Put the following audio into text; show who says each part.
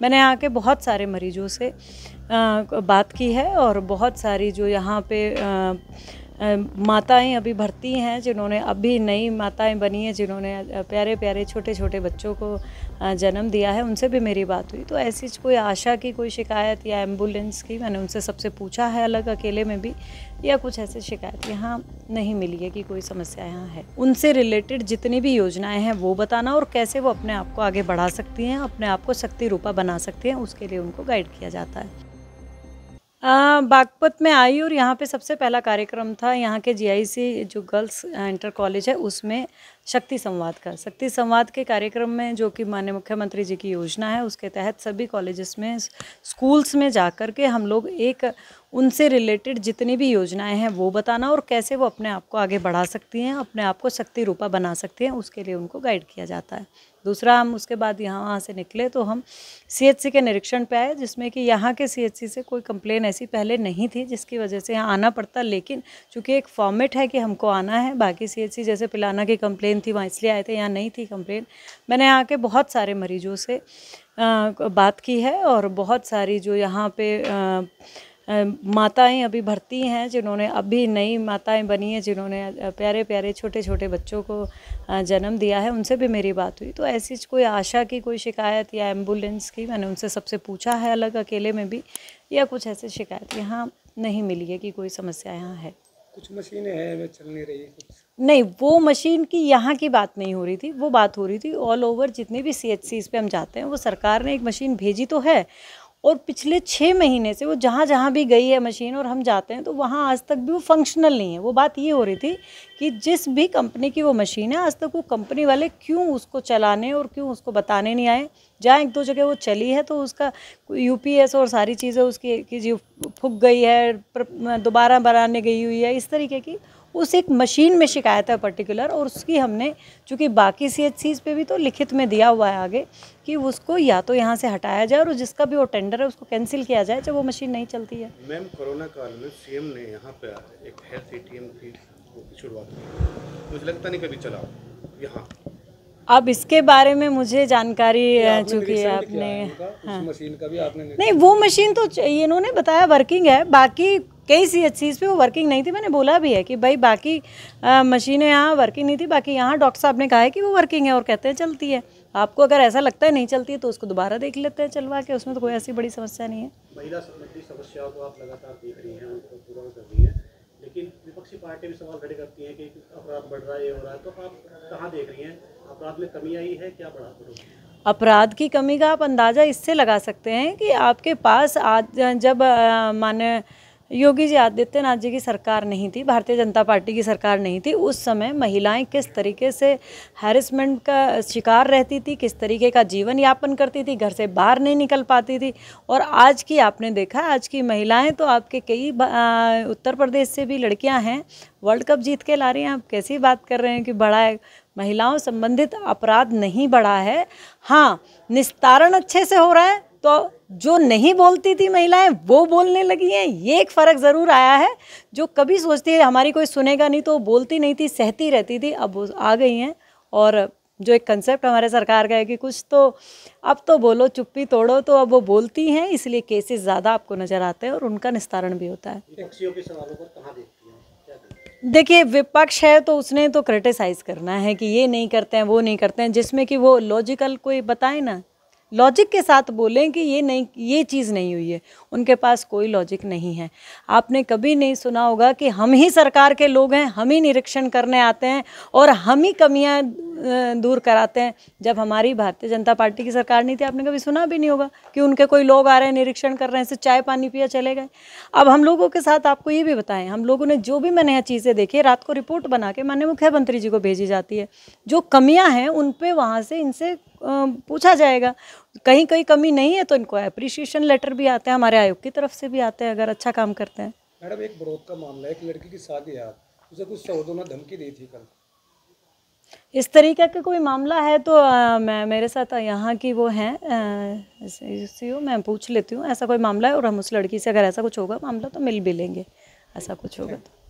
Speaker 1: मैंने यहाँ के बहुत सारे मरीजों से बात की है और बहुत सारी जो यहाँ पे माताएं अभी भर्ती हैं, जिन्होंने अभी नई माताएं बनी हैं, जिन्होंने प्यारे प्यारे छोटे छोटे बच्चों को जन्म दिया है, उनसे भी मेरी बात हुई। तो ऐसी कोई आशा की कोई शिकायत या एम्बुलेंस की मैंने उनसे सबसे पूछा है, अलग अकेले में भी, या कुछ ऐसी शिकायत यहाँ नहीं मिली है कि कोई समस्या यहाँ है। उनसे रिलेटेड जितनी भी योजनाएं हैं वो बताना और कैसे वो अपने आप को आगे बढ़ा सकती हैं, अपने आप को शक्ति रूपा बना सकती हैं, उसके लिए उनको गाइड किया जाता है। बागपत में आई और यहाँ पे सबसे पहला कार्यक्रम था यहाँ के जीआईसी जो गर्ल्स इंटर कॉलेज है उसमें शक्ति संवाद के कार्यक्रम में, जो कि माननीय मुख्यमंत्री जी की योजना है, उसके तहत सभी कॉलेजेस में, स्कूल्स में जाकर के हम लोग उनसे रिलेटेड जितनी भी योजनाएं हैं वो बताना और कैसे वो अपने आप को आगे बढ़ा सकती हैं, अपने आप को शक्ति रूपा बना सकती हैं, उसके लिए उनको गाइड किया जाता है। दूसरा, हम उसके बाद वहाँ से निकले तो हम सीएचसी के निरीक्षण पे आए, जिसमें कि यहाँ के सीएचसी से कोई कंप्लेन ऐसी पहले नहीं थी, जिसकी वजह से यहाँ आना पड़ता। लेकिन चूँकि एक फॉर्मेट है कि हमको आना है, बाकी सीएचसी जैसे पिलाना की कंप्लेन थी वहाँ इसलिए आए थे, यहाँ नहीं थी कंप्लेन। मैंने यहाँ के बहुत सारे मरीजों से बात की है और बहुत सारी जो यहाँ पे माताएं अभी भर्ती हैं, जिन्होंने अभी नई माताएं बनी हैं, जिन्होंने प्यारे प्यारे छोटे छोटे बच्चों को जन्म दिया है, उनसे भी मेरी बात हुई। तो ऐसी कोई आशा की कोई शिकायत या एम्बुलेंस की मैंने उनसे सबसे पूछा है, अलग अकेले में भी, या कुछ ऐसी शिकायत यहाँ नहीं मिली है कि कोई समस्या यहाँ है।
Speaker 2: कुछ मशीनें हैं वे चल नहीं रही कुछ
Speaker 1: नहीं, वो मशीन की यहाँ की बात नहीं हो रही थी, वो बात हो रही थी ऑल ओवर जितने भी सीएचसीज़ पे हम जाते हैं, वो सरकार ने एक मशीन भेजी तो है और पिछले 6 महीने से वो जहाँ जहाँ भी गई है मशीन और हम जाते हैं तो वहाँ आज तक भी वो फंक्शनल नहीं है। वो बात ये हो रही थी कि जिस भी कंपनी की वो मशीन है, आज तक वो कंपनी वाले क्यों उसको चलाने और क्यों उसको बताने नहीं आए। जहाँ 1-2 जगह वो चली है तो उसका यूपीएस और सारी चीज़ें उसकी कि जो फूक गई है, दोबारा बनाने गई हुई है, इस तरीके की उस एक मशीन में शिकायत है पर्टिकुलर। और उसकी हमने चूँकि बाकी सीएचसीज़ पे भी तो लिखित में दिया हुआ है आगे कि उसको या तो यहाँ से हटाया जाए और जिसका भी वो टेंडर है उसको कैंसिल किया जाए जब वो मशीन नहीं चलती है।
Speaker 2: मैम, कोरोना काल में सीएम ने यहाँ पे एक हेल्थ एटीएम की शुरुआत की, मुझे लगता नहीं कभी चला यहाँ।
Speaker 1: अब इसके बारे में मुझे जानकारी, चूँकि आपने
Speaker 2: हाँ, मशीन का भी आपने
Speaker 1: नहीं, वो मशीन तो इन्होंने बताया वर्किंग है, बाकी कई सीएचसीज़ पे वो वर्किंग नहीं थी। मैंने बोला भी है कि भाई बाकी मशीनें यहाँ वर्किंग नहीं थी, बाकी यहाँ डॉक्टर साहब ने कहा है कि वो वर्किंग है और कहते हैं चलती है। आपको अगर ऐसा लगता है नहीं चलती है तो उसको दोबारा देख लेते हैं चलवा के, उसमें तो कोई ऐसी बड़ी समस्या नहीं है।
Speaker 2: महिला संबंधी समस्याओं को आप लगातार देख रही हैं, उनको पूरा कर रही हैं, लेकिन विपक्षी पार्टी भी सवाल खड़े करती हैं कि अपराध बढ़ रहा है, ये हो रहा है, तो आप कहाँ देख रही हैं? अपराध में कमी आई है, क्या बढ़ा?
Speaker 1: अपराध की कमी का आप अंदाज़ा इससे लगा सकते हैं कि आपके पास आज जब माननीय योगी जी आदित्यनाथ जी की सरकार नहीं थी, भारतीय जनता पार्टी की सरकार नहीं थी, उस समय महिलाएं किस तरीके से हैरेसमेंट का शिकार रहती थी, किस तरीके का जीवन यापन करती थी, घर से बाहर नहीं निकल पाती थी। और आज की आपने देखा, आज की महिलाएं तो आपके कई उत्तर प्रदेश से भी लड़कियां हैं, वर्ल्ड कप जीत के ला रही हैं। आप कैसी बात कर रहे हैं कि बड़ा है? महिलाओं संबंधित अपराध नहीं बढ़ा है, हाँ निस्तारण अच्छे से हो रहा है। तो जो नहीं बोलती थी महिलाएं वो बोलने लगी हैं, ये एक फ़र्क ज़रूर आया है। जो कभी सोचती है हमारी कोई सुनेगा नहीं तो बोलती नहीं थी, सहती रहती थी, अब वो आ गई हैं। और जो एक कंसेप्ट हमारे सरकार का है कि कुछ तो अब तो बोलो चुप्पी तोड़ो, तो अब वो बोलती हैं, इसलिए केसेस ज़्यादा आपको नज़र आते हैं और उनका निस्तारण भी होता है।
Speaker 2: विपक्षियों के सवालों को कहाँ देखती हैं?
Speaker 1: देखिए, विपक्ष है तो उसने तो क्रिटिसाइज़ करना है कि ये नहीं करते हैं, वो नहीं करते हैं, जिसमें कि वो लॉजिकल कोई बताए ना, लॉजिक के साथ बोलें कि ये नहीं, ये चीज़ नहीं हुई है। उनके पास कोई लॉजिक नहीं है। आपने कभी नहीं सुना होगा कि हम ही सरकार के लोग हैं, हम ही निरीक्षण करने आते हैं और हम ही कमियां दूर कराते हैं। जब हमारी भारतीय जनता पार्टी की सरकार नहीं थी, आपने कभी सुना भी नहीं होगा कि उनके कोई लोग आ रहे हैं, निरीक्षण कर रहे हैं, सिर्फ चाय पानी पिया चले गए। अब हम लोगों के साथ आपको ये भी बताएं, हम लोगों ने जो भी मैंने यहाँ चीज़ें देखी, रात को रिपोर्ट बना के माननीय मुख्यमंत्री जी को भेजी जाती है। जो कमियाँ हैं उन पर वहाँ से इनसे पूछा जाएगा। कहीं कहीं कमी नहीं है तो इनको एप्रिशिएशन लेटर भी आते हैं, हमारे आयोग की तरफ से भी आते हैं अगर अच्छा काम करते हैं।
Speaker 2: मैडम, एक विरोध का मामला है, एक लड़की की शादी है, उसे कुछ सौदों ने धमकी दी थी कल।
Speaker 1: इस तरीके का कोई मामला है तो मैं मेरे साथ यहाँ की वो हैं सीओ, मैं पूछ लेती हूँ ऐसा कोई मामला है, और हम उस लड़की से अगर ऐसा कुछ होगा मामला तो मिल भी लेंगे, ऐसा कुछ होगा तो।